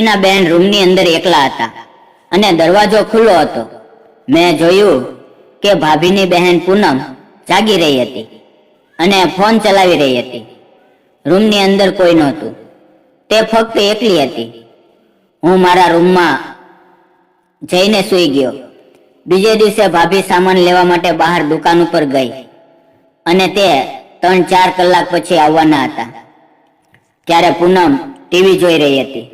ના બેન રૂમની અંદર એકલા હતા અને દરવાજો ખુલ્લો હતો. મેં જોયું કે ભાભીની બહેન પૂનમ જાગી રહી હતી અને ફોન ચલાવી રહી હતી. રૂમની અંદર કોઈ નહોતું. તે ફક્ત એકલી હતી. હું મારા રૂમમાં જઈને સૂઈ ગયો. બીજે દિવસે ભાભી સામાન લેવા માટે બહાર દુકાન ઉપર ગઈ અને તે 3-4 કલાક પછી આવવાના હતા. ત્યારે પૂનમ ટીવી જોઈ રહી હતી.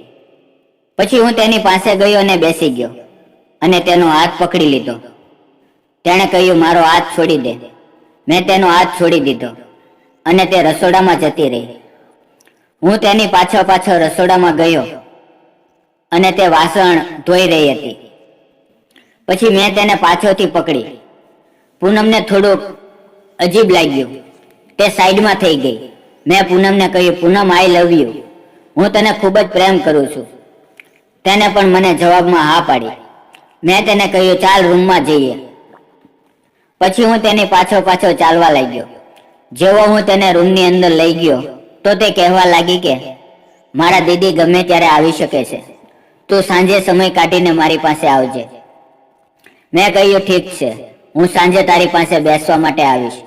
પછી હું તેની પાસે ગયો અને બેસી ગયો અને તેનો હાથ પકડી લીધો. તેણે કહ્યું, મારો હાથ છોડી દે. મેં તેનો હાથ છોડી દીધો અને તે રસોડામાં જતી રહી. હું તેની પાછળ રસોડામાં ગયો અને તે વાસણ ધોઈ રહી હતી. પછી મેં તેને પાછળથી પકડી. પૂનમને થોડુંક અજીબ લાગ્યું. તે સાઈડમાં થઈ ગઈ. મેં પૂનમને કહ્યું, પૂનમ, આઈ લવ યુ. હું તને ખૂબ જ પ્રેમ કરું છું. તેને પણ મને જવાબમાં હા પાડી. મેં તેને કહ્યું, ચાલ રૂમમાં જઈએ. પછી હું તેની પાછળ ચાલવા લાગ્યો. જેવો હું તેને રૂમની અંદર લઈ ગયો તો તે કહેવા લાગી કે મારા દીદી ગમે ત્યારે આવી શકે છે. તું સાંજે સમય કાઢીને મારી પાસે આવજે. મેં કહ્યું, ઠીક છે, હું સાંજે તારી પાસે બેસવા માટે આવીશ.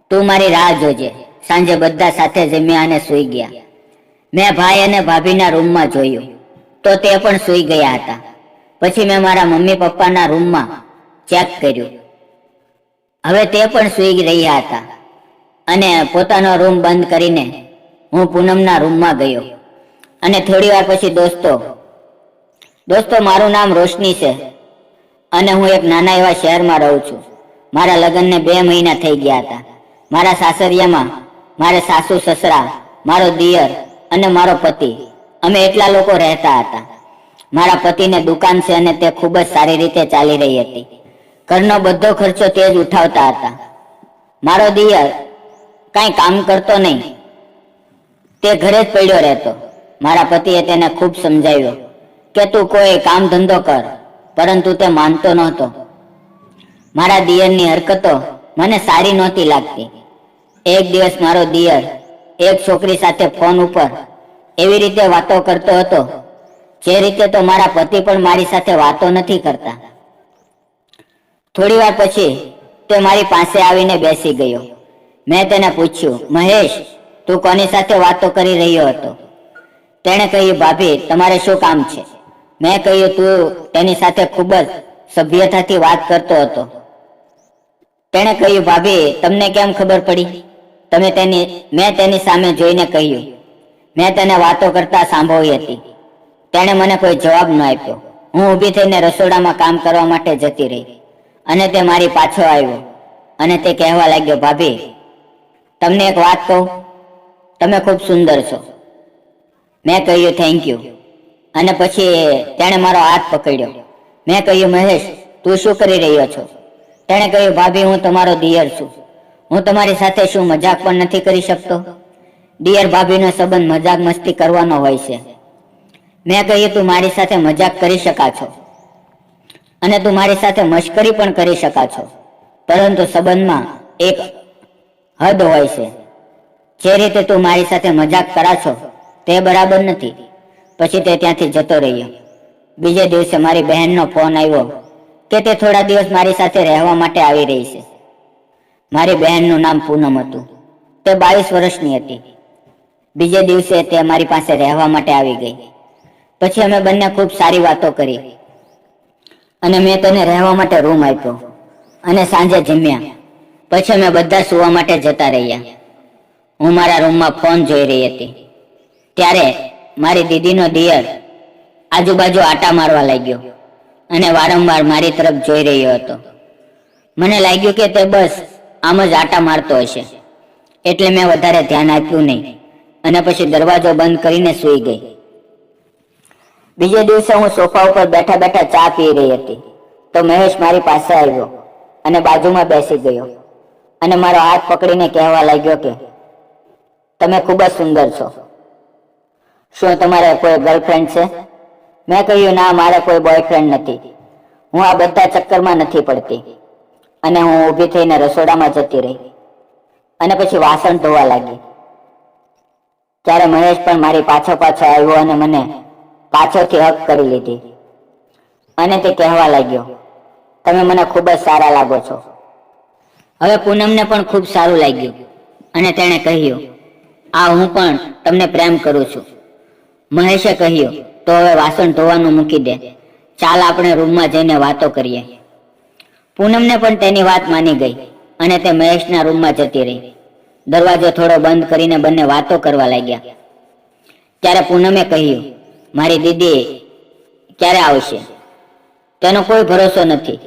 તું મારી રાહ જોજે. સાંજે બધા સાથે જમ્યા અને સૂઈ ગયા. મેં ભાઈ અને ભાભીના રૂમમાં જોયું તો તે પણ સૂઈ ગયા હતા. પછી મેં મારા મમ્મી પપ્પાના રૂમમાં ચેક કર્યું. હવે તે પણ સૂઈ રહ્યા હતા અને પોતાનો રૂમ બંધ કરીને હું પૂનમના રૂમમાં ગયો. અને થોડી વાર પછી દોસ્તો મારું નામ રોશની છે અને હું એક નાના એવા શહેરમાં રહું છું. મારા લગ્નને 2 મહિના થઈ ગયા હતા. મારા સાસરિયામાં મારે સાસુ સસરા, મારો દિયર અને મારો પતિ, અમે એટલા લોકો રહેતા હતા. મારા પતિને દુકાન છે અને તે ખૂબ જ સારી રીતે ચાલી રહી હતી. ઘરનો બધો ખર્ચો તે જ ઉઠાવતા હતા. મારો દિયર કાંઈ કામ કરતો નહીં, તે ઘરે જ પડ્યો રહેતો. મારા પતિએ તેને ખૂબ સમજાવ્યો કે તું કોઈ કામ ધંધો કર, પરંતુ તે માનતો નહોતો. મારા દિયરની હરકતો મને સારી નહોતી લાગતી. એક દિવસ મારો દિયર એક છોકરી સાથે ફોન ઉપર એવી રીતે વાતો કરતો હતો જે રીતે તો મારા પતિ પણ મારી સાથે વાતો નથી કરતા. થોડી વાર પછી તે મારી પાસે આવીને બેસી ગયો. મેં તેને પૂછ્યું, મહેશ, તું કોની સાથે વાતો કરી રહ્યો હતો? તેણે કહ્યું, ભાભી, તમારે શું કામ છે? મેં કહ્યું, તું તેની સાથે ખૂબ જ સભ્યતાથી વાત કરતો હતો. તેણે કહ્યું, ભાભી, તમને કેમ ખબર પડી? મેં તેની સામે જોઈને કહ્યું, મેં તેને વાતો કરતા સાંભળી હતી. તેણે મને કોઈ જવાબ ન આપ્યો. હું ઊભી થઈને રસોડામાં કામ કરવા માટે જતી રહી અને તે મારી પાછળ આવ્યો અને તે કહેવા લાગ્યો, ભાભી, તમને એક વાત કહું, તમે ખૂબ સુંદર છો. મેં કહ્યું, થેન્ક યુ. અને પછી તેણે મારો હાથ પકડ્યો. મેં કહ્યું, મહેશ, તું શું કરી રહ્યો છો? તેણે કહ્યું, ભાભી, હું તમારો દિયર છું. હું તમારી સાથે શું મજાક પણ નથી કરી શકતો? દિયર ભાભીનો સંબંધ મજાક મસ્તી કરવાનો હોય છે. મેં કહ્યું, તું મારી સાથે મજાક કરી શકા છો અને તું મારી સાથે મશ્કરી પણ કરી શકા છો, પરંતુ સંબંધમાં એક હદ હોય છે. જે રીતે તું મારી સાથે મજાક કરા છો તે બરાબર નથી. પછી તે ત્યાંથી જતો રહ્યો. બીજે દિવસે મારી બહેનનો ફોન આવ્યો કે તે થોડા દિવસ મારી સાથે રહેવા માટે આવી રહી છે. મારી બહેનનું નામ પૂનમ હતું. તે 22 વર્ષની હતી. બીજે દિવસે તે મારી પાસે રહેવા માટે આવી ગઈ. પછી અમે બંને ખૂબ સારી વાતો કરી અને મેં તેને રહેવા માટે રૂમ આપ્યો અને સાંજે જમ્યા. પછી અમે બધા સૂવા માટે જતા રહ્યા. હું મારા રૂમમાં ફોન જોઈ રહી હતી. ત્યારે મારી દીદીનો દિયર આજુબાજુ આટા મારવા લાગ્યો અને વારંવાર મારી તરફ જોઈ રહ્યો હતો. મને લાગ્યું કે તે બસ આમ જ આટા મારતો હશે, એટલે મેં વધારે ધ્યાન આપ્યું નહીં અને પછી દરવાજો બંધ કરીને સૂઈ ગઈ. બીજે દિવસે હું સોફા ઉપર બેઠા બેઠા ચા પી રહી હતી તો મહેશ મારી પાસે આવ્યો અને બાજુમાં બેસી ગયો અને મારો હાથ પકડીને કહેવા લાગ્યો કે તમે ખૂબ જ સુંદર છો. શું તમારે કોઈ ગર્લફ્રેન્ડ છે? મેં કહ્યું, ના, મારે કોઈ બોયફ્રેન્ડ નથી. હું આ બધા ચક્કરમાં નથી પડતી. અને હું ઊભી થઈને રસોડામાં જતી રહી અને પછી વાસણ ધોવા લાગી. ત્યારે મહેશ પણ મારી પાછો આવ્યો અને મને પાછળથી હક કરી લીધી અને તે કહેવા લાગ્યો, તમે મને ખૂબ જ સારા લાગો છો. હવે પૂનમને પણ ખૂબ સારું લાગ્યું અને તેણે કહ્યું, આ હું પણ તમને પ્રેમ કરું છું. મહેશે કહ્યું, તો હવે વાસણ ધોવાનું મૂકી દે, ચાલ આપણે રૂમમાં જઈને વાતો કરીએ. પૂનમને પણ તેની વાત માની ગઈ અને તે મહેશના રૂમમાં જતી રહી. દરવાજો થોડો બંધ કરીને બંને વાતો કરવા લાગ્યા. ત્યારે પૂનમે કહ્યું, મારી દીદી ક્યારે આવશે? તેનો કોઈ ભરોસો નથી,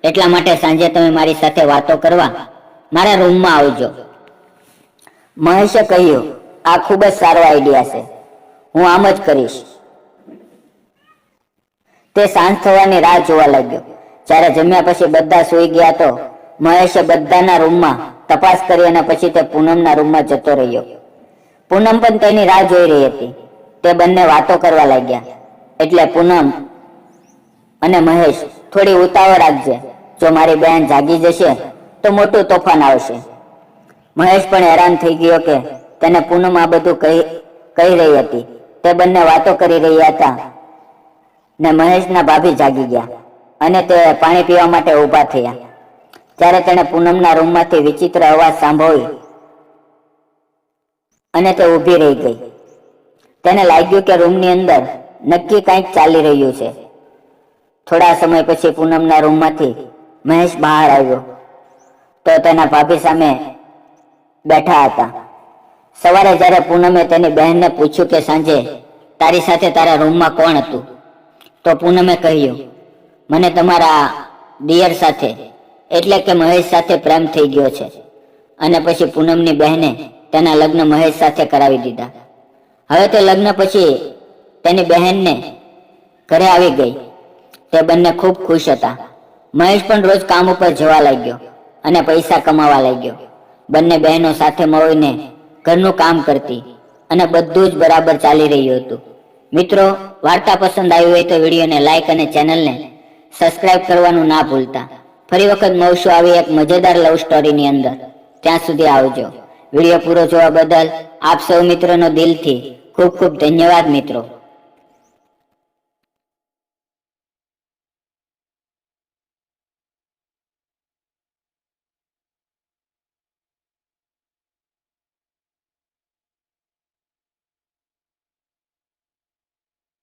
એટલા માટે સાંજે તમે મારી સાથે વાતો કરવા મારા રૂમમાં આવજો. મહેશે કહ્યું, આ ખૂબ જ સારો આઈડિયા છે, હું આમ જ કરીશ. તે સાંજ થવાની રાહ જોવા લાગ્યો. જ્યારે જમ્યા પછી બધા સૂઈ ગયા તો મહેશે બધાના રૂમમાં તપાસ કરી અને પછી તે પૂનમના રૂમમાં જતો રહ્યો. પૂનમ પણ તેની રાહ જોઈ રહી હતી. તે બંને વાતો કરવા લાગ્યા. એટલે પૂનમ અને મહેશ, થોડી ઉતાવળ રાખજે, જો મારી બહેન જાગી જશે તો મોટું તોફાન આવશે. મહેશ પણ હેરાન થઈ ગયો કે તેને પૂનમ આ બધું કહી રહી હતી. તે બંને વાતો કરી રહ્યા હતા ને મહેશના ભાભી જાગી ગયા અને તે પાણી પીવા માટે ઊભા થયા. ત્યારે તેણે પૂનમના રૂમમાંથી વિચિત્ર અવાજ સાંભળી અને તે ઊભી રહી ગઈ. તેને લાગ્યું કે રૂમની અંદર નક્કી કંઈક ચાલી રહ્યું છે. થોડા સમય પછી પૂનમના રૂમમાંથી મહેશ બહાર આવ્યો તો તેના ભાભી સામે બેઠા હતા. સવારે જ્યારે પૂનમે તેની બહેનને પૂછ્યું કે સાંજે તારી સાથે તારા રૂમમાં કોણ હતું, તો પૂનમે કહ્યું, મને તમારા દિયર સાથે એટલે કે મહેશ સાથે પ્રેમ થઈ ગયો છે. અને પછી પૂનમની બહેને તેના લગ્ન મહેશ સાથે કરાવી દીધા. હવે તે લગ્ન પછી તેની બહેનને ઘરે આવી ગઈ. તે બંને ખૂબ ખુશ હતા. મહેશ પણ રોજ કામ ઉપર જવા લાગ્યો અને પૈસા કમાવા લાગ્યો. બંને બહેનો સાથે મળીને ઘરનું કામ કરતી અને બધું જ બરાબર ચાલી રહ્યું હતું. મિત્રો, વાર્તા પસંદ આવી હોય તો વિડીયોને લાઈક અને ચેનલને સબસ્ક્રાઇબ કરવાનું ના ભૂલતા. ફરી વખત મળશું આવી એક મજેદાર લવ સ્ટોરીની અંદર. ત્યાં સુધી આવજો. વિડીયો પૂરો જોવા બદલ આપ સૌ મિત્રોનો દિલથી ખૂબ ખૂબ ધન્યવાદ મિત્રો.